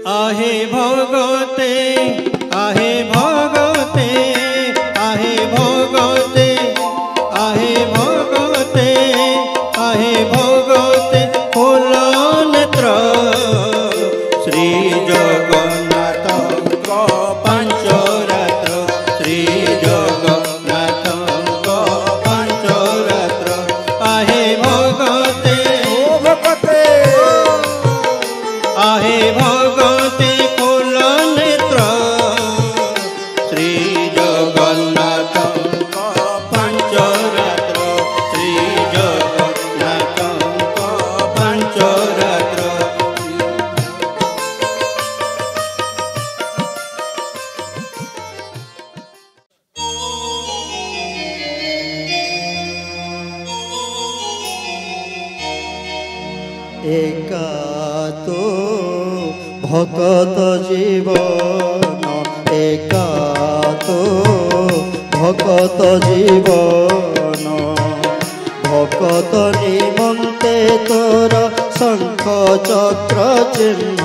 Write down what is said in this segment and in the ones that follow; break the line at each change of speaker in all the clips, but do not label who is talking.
आहे भगते आहे भगते आहे भगते आहे भगते आहे भगते खोल नेत्र श्री जगन्नाथ पांच रात्र श्री जगन्नाथ पांच रात्र आहे भगते भगते आहे भगते खोल नेत्र श्री जगन्नाथ पांच रात्र श्री जगन्नाथ पांच रात्र
एका तो भगत जीवन एका तो भगत जीवन भगत निमंते तोर शंख चक्र चिन्ह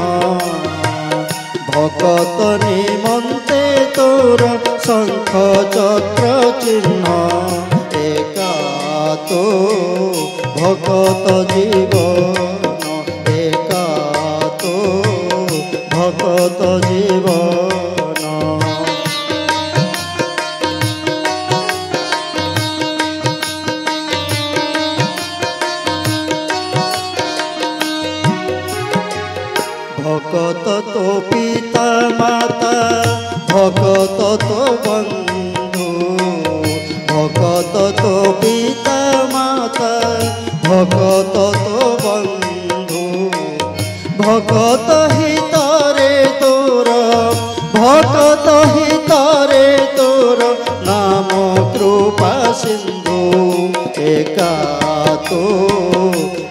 भगत निमंते तोर शंख चक्र चिन्ह एका तो भगत जीवन एका तो भगत जीवन भगत तो पिता माता भगत तो बंधु भगत तो पिता माता भगत तो बंधु भगत हितारे तोर भगत हितारे तोर नाम कृपा सिंधु एका तो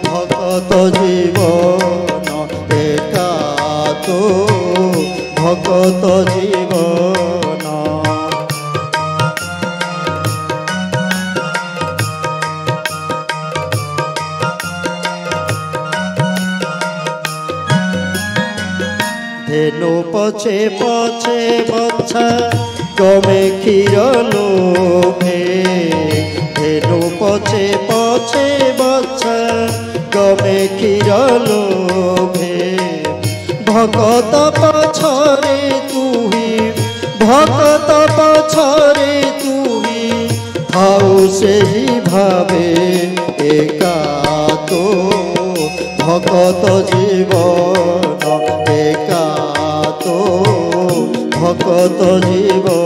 भगत जीवन एका तो भगत जीवन धेनु पछे पछे बच्छा गमे क्षीर लोभे धेनु पछे पछे बच्छा गमे क्षीर लोभे भगत पछरे तुही भगत पछरे तुही थाउ सेही भावे एका तो भगत जीवन एका तो भगत जीवन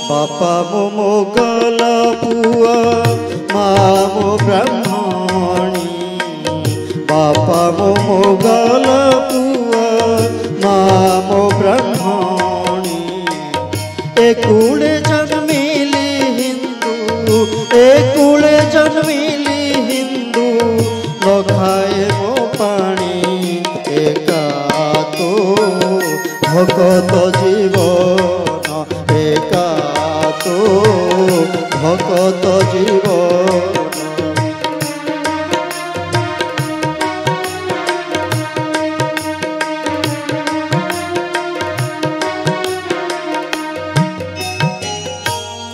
बापा मो मोगल पुआ माँ मो ब्राह्मणी बापा मो मोगल पुआ माँ मो ब्राह्मणी एकुले जन्मिली हिंदू एकुले जन्मिली हिंदू न खाए मो पानी एका तो भगत जीवन एका तो भगत जीवन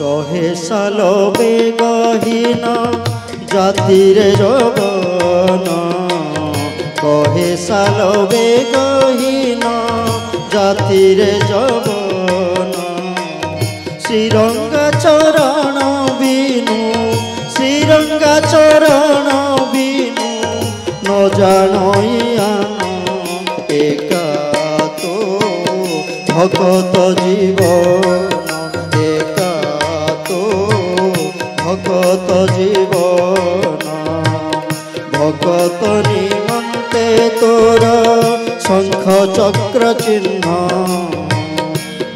कहे साल बेगहीन जाति रे जवन कहे साल बेगहीन जाति रे जवन श्रीरंगा चरण बिनु श्रीरंगा चरण बिनु न जानइयान एका तो भगत जीवन एका तो भगत जीवन भगत निमंते तोर शंख चक्र चिन्ह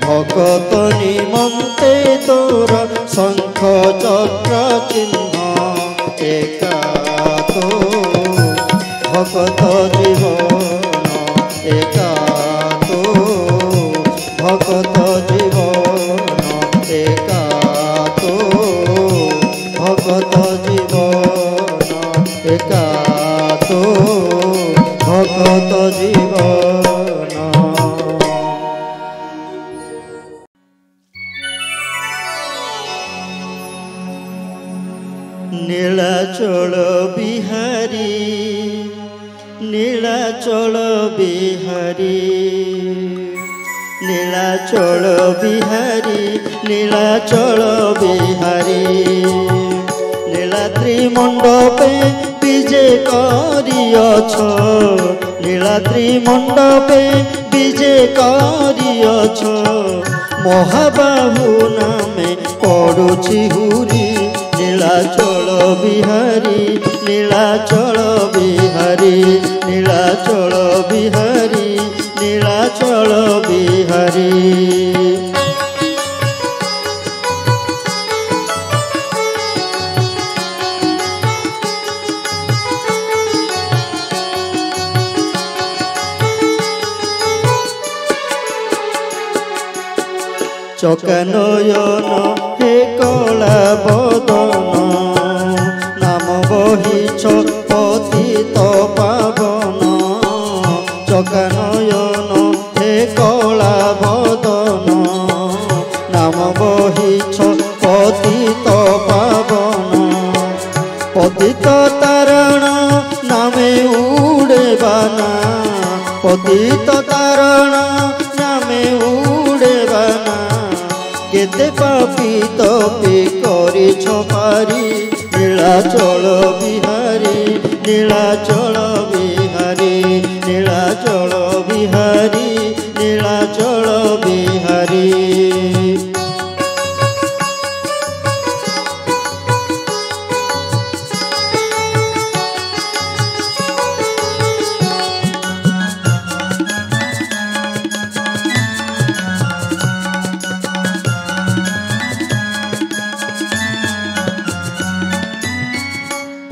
भगत निमंते तोर शंख चक्र चिन्ह एका तो भगत जीवन एका तो भगत जीवन নীলাচল বিহারী নীলাচল বিহারী নীলাদ্রি মণ্ডপে বিজে করিয়ছ নীলাদ্রি মণ্ডপে বিজে করিয়ছ মহাবাহু নামে পড়ুছি হুরি নীলাচল বিহারী নীলাচল বিহারী নীলাচল বিহারী নীলাচল বিহারী চকানয়ন হে কলা বদন নাম বহিছ পতিত পাবন চকানয়ন হে কলা বদন নাম বহিছ পতিত পাবন পতিত তারণ নামে উড়ে বানা পতিত তারণ নামে উড়ে বানা কেতে পাপি তপি করিছ পারি নীলাচল বিহারী নীলাচল বিহারী নীলাচল বিহারী নীলাচল বিহারী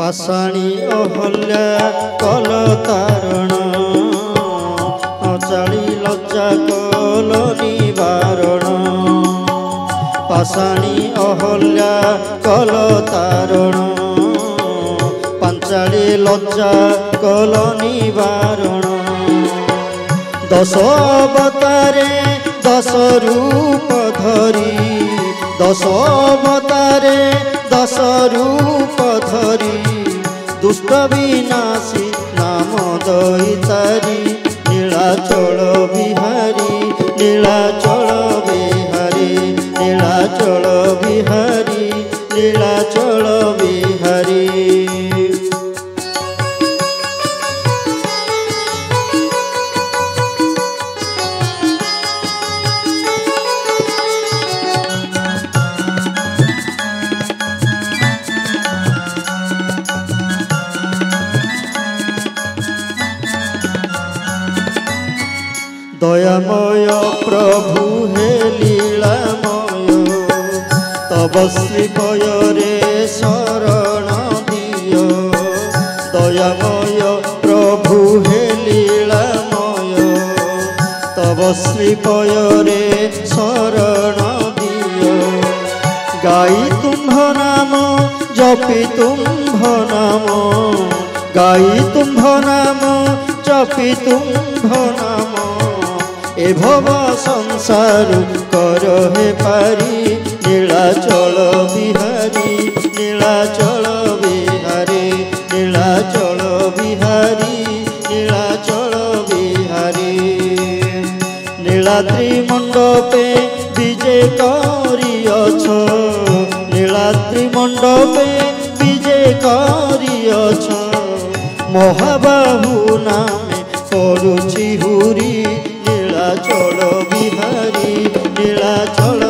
পাষাণী অহল্যা কল তারণ অচাଳି লজ্জা কল নিবারণ পাষাণী অহল্যা কল তারণ পাঞ্চাଳି লজ্জা কল নিবারণ দশ অবতারে দশ রূপ ধরি দশ অবতারে দশ রূপ ধরি দুষ্ট বিনাশী নাম দৈতারি নীলাচল বিহারী নীলাচল বিহারী নীলাচল বিহারী নীলাচল বিহারী দয়াময় প্রভু হে লীলাময় তব শ্রীপয়রে শরণ দিয় দয়াময় প্রভু হে লীলাময় তব শ্রীপয়রে শরণ দিয় গাই তুম্ভ নাম জপি তুম্ভ নাম গাই তুম্ভ নাম জপি তুম্ভ নাম এ ভব সংসার কর হে পারি নীলাচল বিহারী নীলাচল বিহারী নীলাচল বিহারী নীলাচল বিহারী নীলাদ্রি মণ্ডপে বিজে করিয়ছ নীলাদ্রি মণ্ডপে বিজে করিয়ছ মহাবাহু নামে পড়ুছি হুরি নীলাচল বিহারী নীলাচল